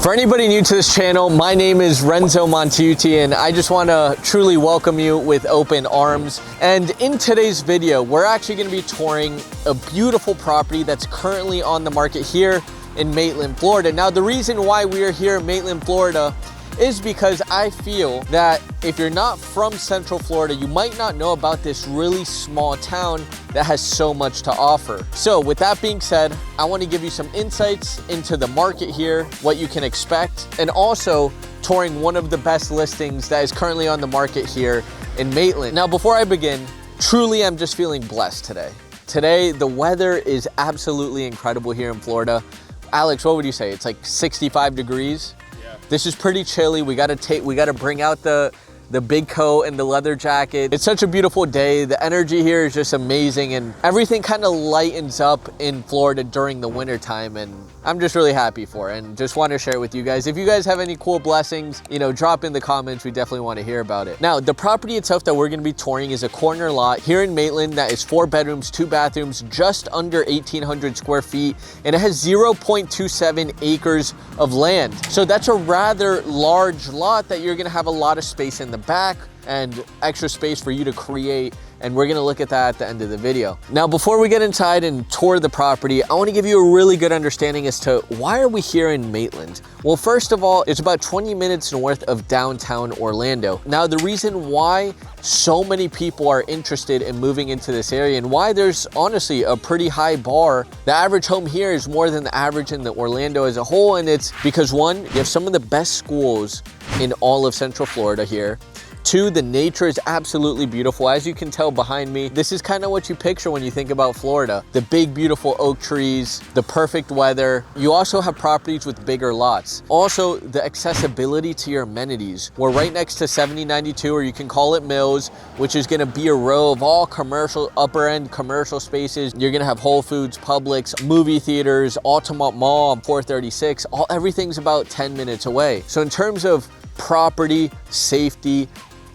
For anybody new to this channel, my name is Renzo Montiuti, and I just want to truly welcome you with open arms. And in today's video, we're actually going to be touring a beautiful property that's currently on the market here in Maitland, Florida. Now, the reason why we are here in Maitland, Florida is because I feel that if you're not from Central Florida, you might not know about this really small town that has so much to offer. So with that being said, I want to give you some insights into the market here, what you can expect, and also touring one of the best listings that is currently on the market here in Maitland. Now, before I begin, truly I'm just feeling blessed today. Today, the weather is absolutely incredible here in Florida. Alex, what would you say? It's like 65 degrees. This is pretty chilly. We gotta bring out the big coat and the leather jacket. It's such a beautiful day. The energy here is just amazing, and everything kind of lightens up in Florida during the winter time, and I'm just really happy for it and just want to share it with you guys. If you guys have any cool blessings, drop in the comments. We definitely want to hear about it. Now, the property itself that we're going to be touring is a corner lot here in Maitland that is 4 bedrooms, 2 bathrooms, just under 1,800 square feet, and it has 0.27 acres of land. So that's a rather large lot that you're going to have a lot of space in the back and extra space for you to create, and we're gonna look at that at the end of the video. Now, before we get inside and tour the property, I wanna give you a really good understanding as to why are we here in Maitland? Well, first of all, it's about 20 minutes north of downtown Orlando. Now, the reason why so many people are interested in moving into this area and why there's honestly a pretty high bar, the average home here is more than the average in the Orlando as a whole, and it's because 1, you have some of the best schools in all of Central Florida here. 2, the nature is absolutely beautiful. As you can tell behind me, this is kind of what you picture when you think about Florida. The big, beautiful oak trees, the perfect weather. You also have properties with bigger lots. Also, the accessibility to your amenities. We're right next to 7092, or you can call it Mills, which is gonna be a row of all commercial, upper end commercial spaces. You're gonna have Whole Foods, Publix, movie theaters, Altamont Mall on 436. Everything's about 10 minutes away. So in terms of property, safety,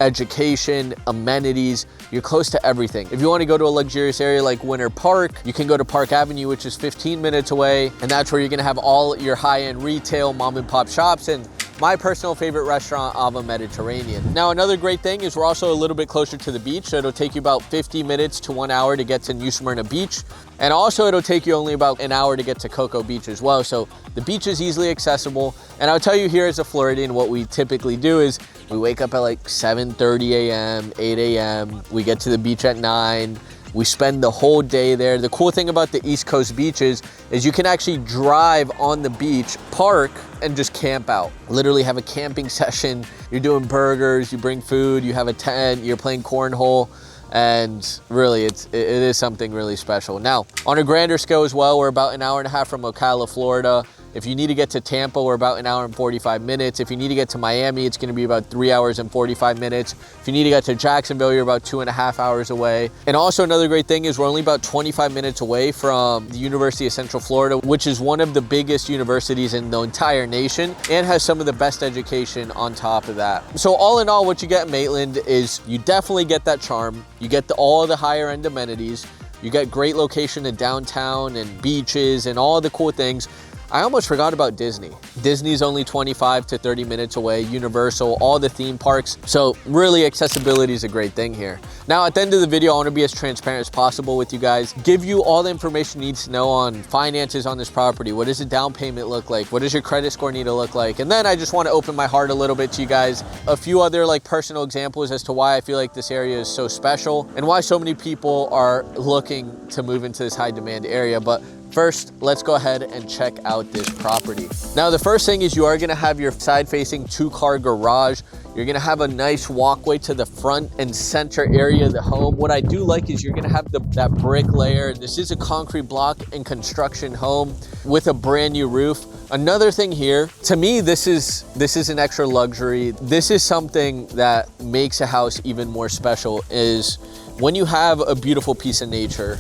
education, amenities, you're close to everything. If you want to go to a luxurious area like Kewanee Park, you can go to Park Avenue, which is 15 minutes away, and that's where you're going to have all your high-end retail, mom and pop shops, and my personal favorite restaurant, Ava Mediterranean. Now, another great thing is we're also a little bit closer to the beach, so it'll take you about 50 minutes to 1 hour to get to New Smyrna Beach. And also it'll take you only about an hour to get to Cocoa Beach as well. So the beach is easily accessible. And I'll tell you here as a Floridian, what we typically do is we wake up at like 7:30 a.m., 8 a.m. We get to the beach at 9. We spend the whole day there. The cool thing about the East Coast beaches is you can actually drive on the beach, park, and just camp out. Literally have a camping session. You're doing burgers, you bring food, you have a tent, you're playing cornhole, and really it is something really special. Now, on a grander scale as well, we're about an hour and a half from Ocala, Florida. If you need to get to Tampa, we're about an hour and 45 minutes. If you need to get to Miami, it's gonna be about 3 hours and 45 minutes. If you need to get to Jacksonville, you're about 2.5 hours away. And also another great thing is we're only about 25 minutes away from the University of Central Florida, which is one of the biggest universities in the entire nation and has some of the best education on top of that. So all in all, what you get in Maitland is you definitely get that charm. You get all the higher end amenities. You get great location in downtown and beaches and all the cool things. I almost forgot about Disney. Disney's only 25 to 30 minutes away, Universal, all the theme parks. So really, accessibility is a great thing here. Now, at the end of the video, I want to be as transparent as possible with you guys, give you all the information you need to know on finances on this property. What does a down payment look like? What does your credit score need to look like? And then I just want to open my heart a little bit to you guys. A few other personal examples as to why I feel like this area is so special and why so many people are looking to move into this high demand area. But first, let's go ahead and check out this property. Now, the first thing is you are gonna have your side-facing 2-car garage. You're gonna have a nice walkway to the front and center area of the home. What I do like is you're gonna have that brick layer. This is a concrete block and construction home with a brand new roof. Another thing here, to me, this is an extra luxury. This is something that makes a house even more special, is when you have a beautiful piece of nature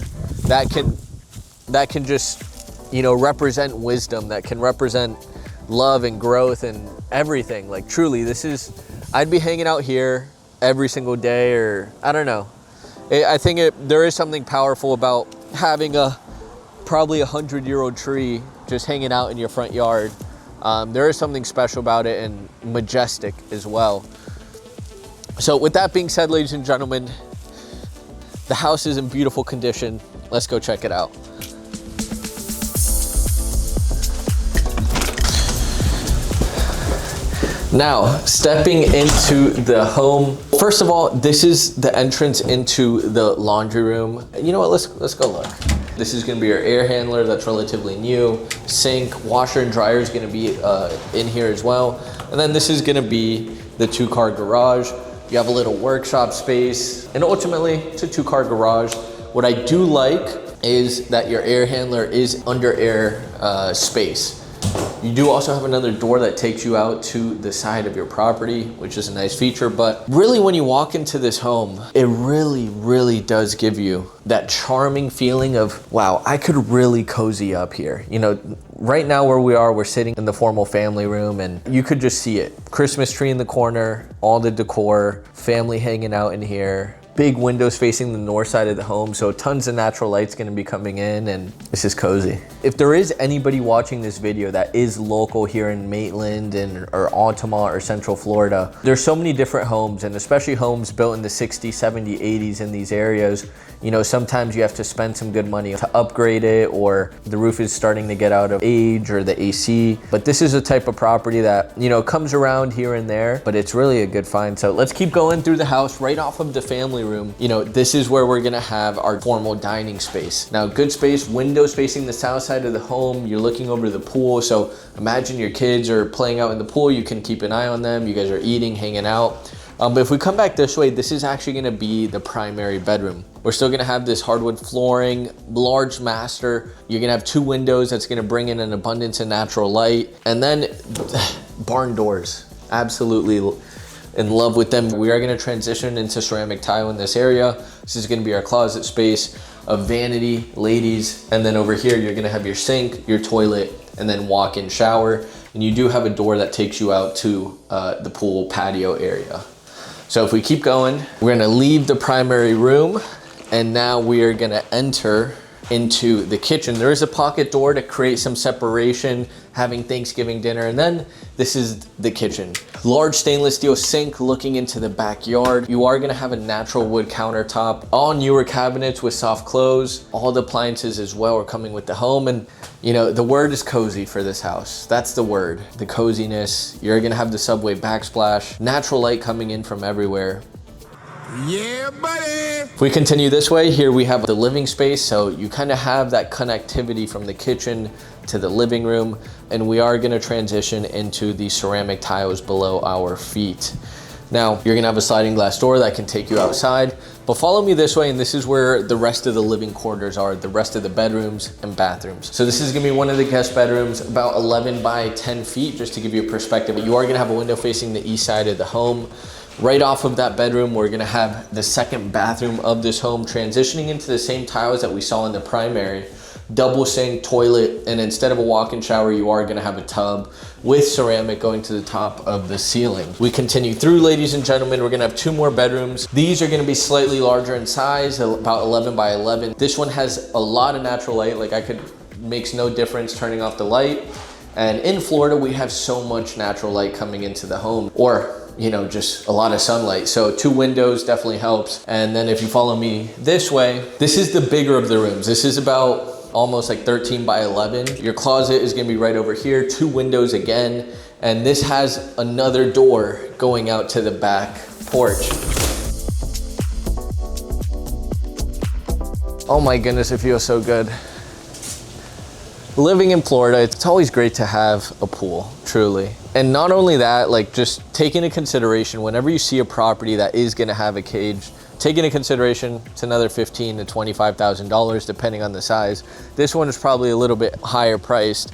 that can just, represent wisdom, that can represent love and growth and everything. Like, truly, I'd be hanging out here every single day, or I don't know. I think there is something powerful about having a probably 100-year-old tree just hanging out in your front yard. There is something special about it and majestic as well. So with that being said, ladies and gentlemen, the house is in beautiful condition. Let's go check it out. Now, stepping into the home. First of all, this is the entrance into the laundry room. You know what, let's go look. This is gonna be your air handler that's relatively new. Sink, washer and dryer is gonna be in here as well. And then this is gonna be the 2-car garage. You have a little workshop space, and ultimately it's a 2-car garage. What I do like is that your air handler is under air space. You do also have another door that takes you out to the side of your property, which is a nice feature. But really, when you walk into this home, it really does give you that charming feeling of, wow, I could really cozy up here. You know, right now where we are, we're sitting in the formal family room, and you could just see it. Christmas tree in the corner, all the decor, family hanging out in here. Big windows facing the north side of the home, so tons of natural light's gonna be coming in, and this is cozy. If there is anybody watching this video that is local here in Maitland or Altamont or Central Florida, there's so many different homes, and especially homes built in the 60s, 70s, 80s in these areas. You know, sometimes you have to spend some good money to upgrade it, or the roof is starting to get out of age, or the AC. But this is a type of property that, you know, comes around here and there, but it's really a good find. So let's keep going through the house. Right off of the family room, you know, this is where we're gonna have our formal dining space. Now, good space, windows facing the south side of the home. You're looking over the pool. So imagine your kids are playing out in the pool. You can keep an eye on them. You guys are eating, hanging out. But if we come back this way, this is actually gonna be the primary bedroom. We're still gonna have this hardwood flooring, large master. You're gonna have 2 windows that's gonna bring in an abundance of natural light. And then barn doors, absolutely in love with them. We are gonna transition into ceramic tile in this area. This is gonna be our closet space, a vanity, ladies. And then over here, you're gonna have your sink, your toilet, and then walk-in shower. And you do have a door that takes you out to the pool patio area. So if we keep going, we're gonna leave the primary room, and now we are gonna enter into the kitchen. There is a pocket door to create some separation, having Thanksgiving dinner, and then this is the kitchen. Large stainless steel sink looking into the backyard. You are gonna have a natural wood countertop, all newer cabinets with soft close. All the appliances as well are coming with the home, and you know, the word is cozy for this house. That's the word, the coziness. You're gonna have the subway backsplash, natural light coming in from everywhere. Yeah, buddy. If we continue this way, here we have the living space. So you kind of have that connectivity from the kitchen to the living room. And we are gonna transition into the ceramic tiles below our feet. Now, you're gonna have a sliding glass door that can take you outside, but follow me this way, and this is where the rest of the living quarters are, the rest of the bedrooms and bathrooms. So this is gonna be one of the guest bedrooms, about 11 by 10 feet, just to give you a perspective. You are gonna have a window facing the east side of the home. Right off of that bedroom, we're gonna have the second bathroom of this home, transitioning into the same tiles that we saw in the primary. Double sink, toilet, and instead of a walk-in shower, you are gonna have a tub with ceramic going to the top of the ceiling. We continue through, ladies and gentlemen. We're gonna have 2 more bedrooms. These are gonna be slightly larger in size, about 11 by 11. This one has a lot of natural light. Like, makes no difference turning off the light. And in Florida, we have so much natural light coming into the home, or you know, just a lot of sunlight. So 2 windows definitely helps. And then if you follow me this way, this is the bigger of the rooms. This is about almost like 13 by 11. Your closet is gonna be right over here, 2 windows again. And this has another door going out to the back porch. Oh my goodness, it feels so good. Living in Florida, it's always great to have a pool, truly. And not only that, like, just take into consideration, whenever you see a property that is gonna have a cage, take into consideration it's another $15,000 to $25,000 depending on the size. This one is probably a little bit higher priced,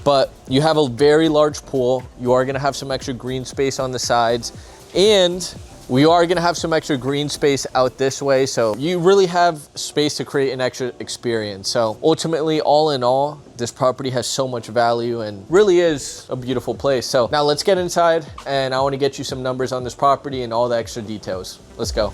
but you have a very large pool. You are gonna have some extra green space on the sides, and we are gonna have some extra green space out this way. So you really have space to create an extra experience. So ultimately, all in all, this property has so much value and really is a beautiful place. So now let's get inside, and I wanna get you some numbers on this property and all the extra details. Let's go.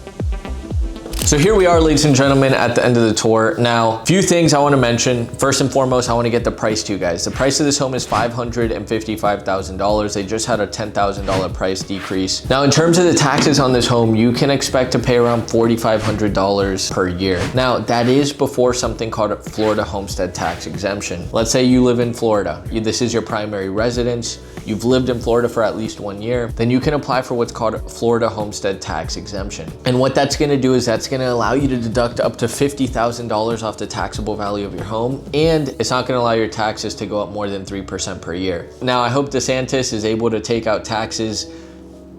So here we are, ladies and gentlemen, at the end of the tour. Now, a few things I want to mention. First and foremost, I want to get the price to you guys. The price of this home is $555,000. They just had a $10,000 price decrease. Now, in terms of the taxes on this home, you can expect to pay around $4,500 per year. Now, that is before something called a Florida homestead tax exemption. Let's say you live in Florida. This is your primary residence. You've lived in Florida for at least 1 year. Then you can apply for what's called Florida homestead tax exemption. And what that's going to do is that's going to allow you to deduct up to $50,000 off the taxable value of your home, and it's not going to allow your taxes to go up more than 3% per year. Now, I hope DeSantis is able to take out taxes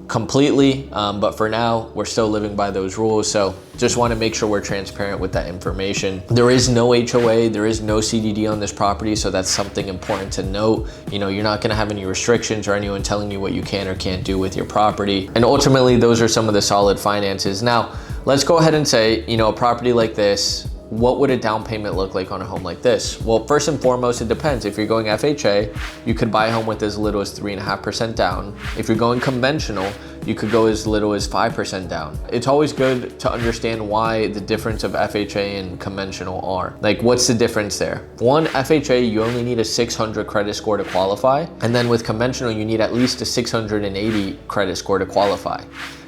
completely, but for now, we're still living by those rules. So just want to make sure we're transparent with that information. There is no HOA, there is no CDD on this property, so that's something important to note. You know, you're not going to have any restrictions or anyone telling you what you can or can't do with your property. And ultimately, those are some of the solid finances. Now, let's go ahead and say, you know, a property like this, what would a down payment look like on a home like this? Well, first and foremost, it depends. If you're going FHA, you could buy a home with as little as 3.5% down. If you're going conventional, you could go as little as 5% down. It's always good to understand why the difference of FHA and conventional are. Like, what's the difference there? One, FHA, you only need a 600 credit score to qualify. And then with conventional, you need at least a 680 credit score to qualify.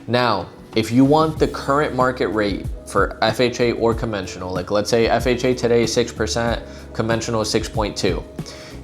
Now, if you want the current market rate for FHA or conventional, like let's say FHA today is 6%, conventional is 6.2.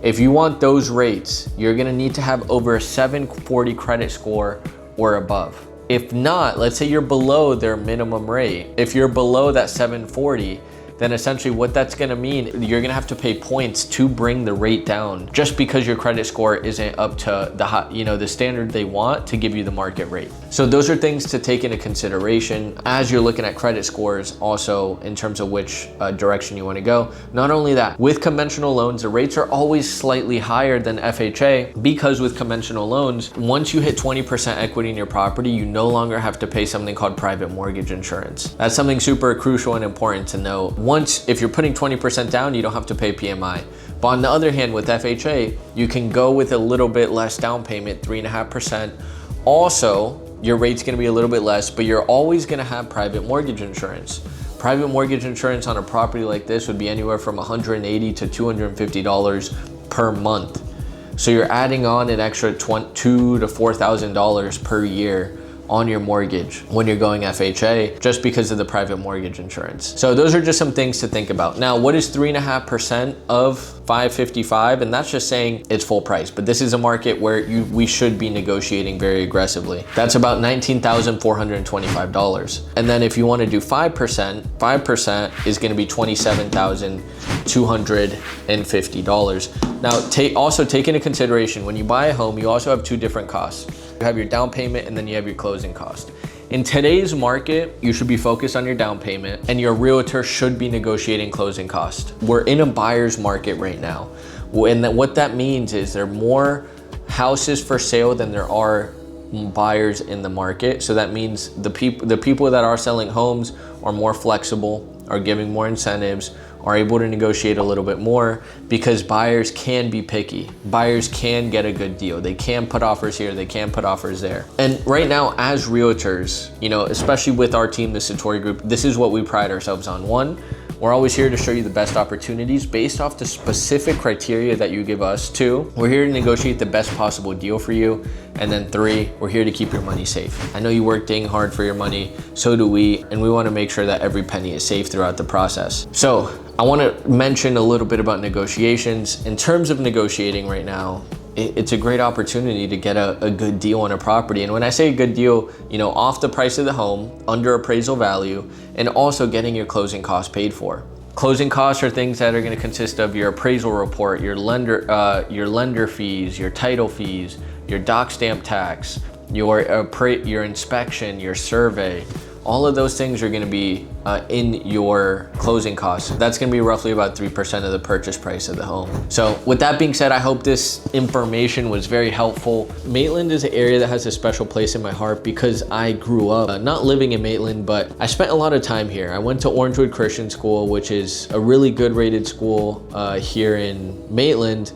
If you want those rates, you're gonna need to have over a 740 credit score or above. If not, let's say you're below their minimum rate. If you're below that 740, then essentially what that's gonna mean, you're gonna have to pay points to bring the rate down just because your credit score isn't up to the standard they want to give you the market rate. So those are things to take into consideration as you're looking at credit scores, also in terms of which direction you wanna go. Not only that, with conventional loans, the rates are always slightly higher than FHA because with conventional loans, once you hit 20% equity in your property, you no longer have to pay something called private mortgage insurance. That's something super crucial and important to know. Once, if you're putting 20% down, you don't have to pay PMI. But on the other hand, with FHA, you can go with a little bit less down payment, 3.5%. Also, your rate's gonna be a little bit less, but you're always gonna have private mortgage insurance. Private mortgage insurance on a property like this would be anywhere from $180 to $250 per month. So you're adding on an extra $2,000 to $4,000 per year on your mortgage when you're going FHA just because of the private mortgage insurance. So those are just some things to think about. Now, what is 3.5% of 555? And that's just saying it's full price, but this is a market where we should be negotiating very aggressively. That's about $19,425. And then if you want to do 5% is going to be $27,250. Now, also take into consideration, when you buy a home, you also have two different costs. You have your down payment and then you have your closing cost. In today's market, you should be focused on your down payment and your realtor should be negotiating closing cost. We're in a buyer's market right now. And what that means is there are more houses for sale than there are buyers in the market. So that means the people that are selling homes are more flexible, are giving more incentives, are able to negotiate a little bit more because buyers can be picky. Buyers can get a good deal. They can put offers here, they can put offers there. And right now, as realtors, you know, especially with our team, the Satori Group, this is what we pride ourselves on. One, we're always here to show you the best opportunities based off the specific criteria that you give us. Two, we're here to negotiate the best possible deal for you. And then three, we're here to keep your money safe. I know you work dang hard for your money, so do we, and we want to make sure that every penny is safe throughout the process. So I want to mention a little bit about negotiations. In terms of negotiating right now, it's a great opportunity to get a good deal on a property. And when I say a good deal, you know, off the price of the home, under appraisal value, and also getting your closing costs paid for. Closing costs are things that are going to consist of your appraisal report, your lender fees, your title fees, your doc stamp tax, your inspection, your survey. All of those things are going to be in your closing costs. That's going to be roughly about 3% of the purchase price of the home. So with that being said, I hope this information was very helpful. Maitland is an area that has a special place in my heart because I grew up not living in Maitland, but I spent a lot of time here. I went to Orangewood Christian School, which is a really good rated school here in Maitland.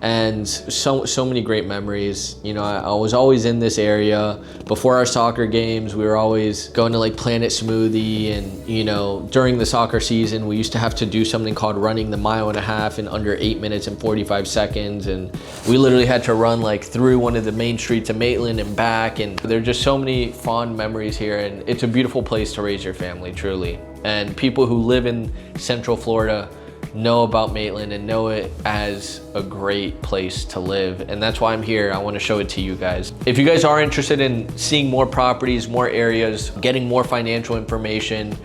and so many great memories. You know, I was always in this area. Before our soccer games, we were always going to like Planet Smoothie, and you know, during the soccer season, we used to have to do something called running the 1.5 miles in under 8 minutes and 45 seconds, and we literally had to run like through one of the main streets of Maitland and back, and there are just so many fond memories here, and it's a beautiful place to raise your family, truly. And people who live in Central Florida know about Maitland and know it as a great place to live, and that's why I'm here. I want to show it to you guys. If you guys are interested in seeing more properties, more areas, getting more financial information,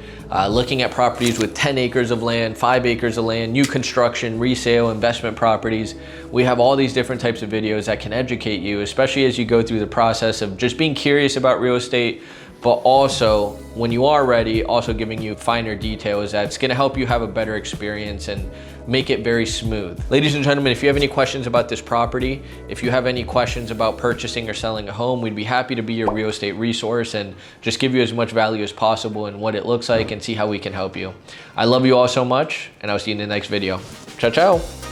looking at properties with 10 acres of land, 5 acres of land, new construction, resale, investment properties, we have all these different types of videos that can educate you, especially as you go through the process of just being curious about real estate, but also when you are ready, also giving you finer details that's gonna help you have a better experience and make it very smooth. Ladies and gentlemen, if you have any questions about this property, if you have any questions about purchasing or selling a home, we'd be happy to be your real estate resource and just give you as much value as possible in what it looks like and see how we can help you. I love you all so much, and I'll see you in the next video. Ciao, ciao.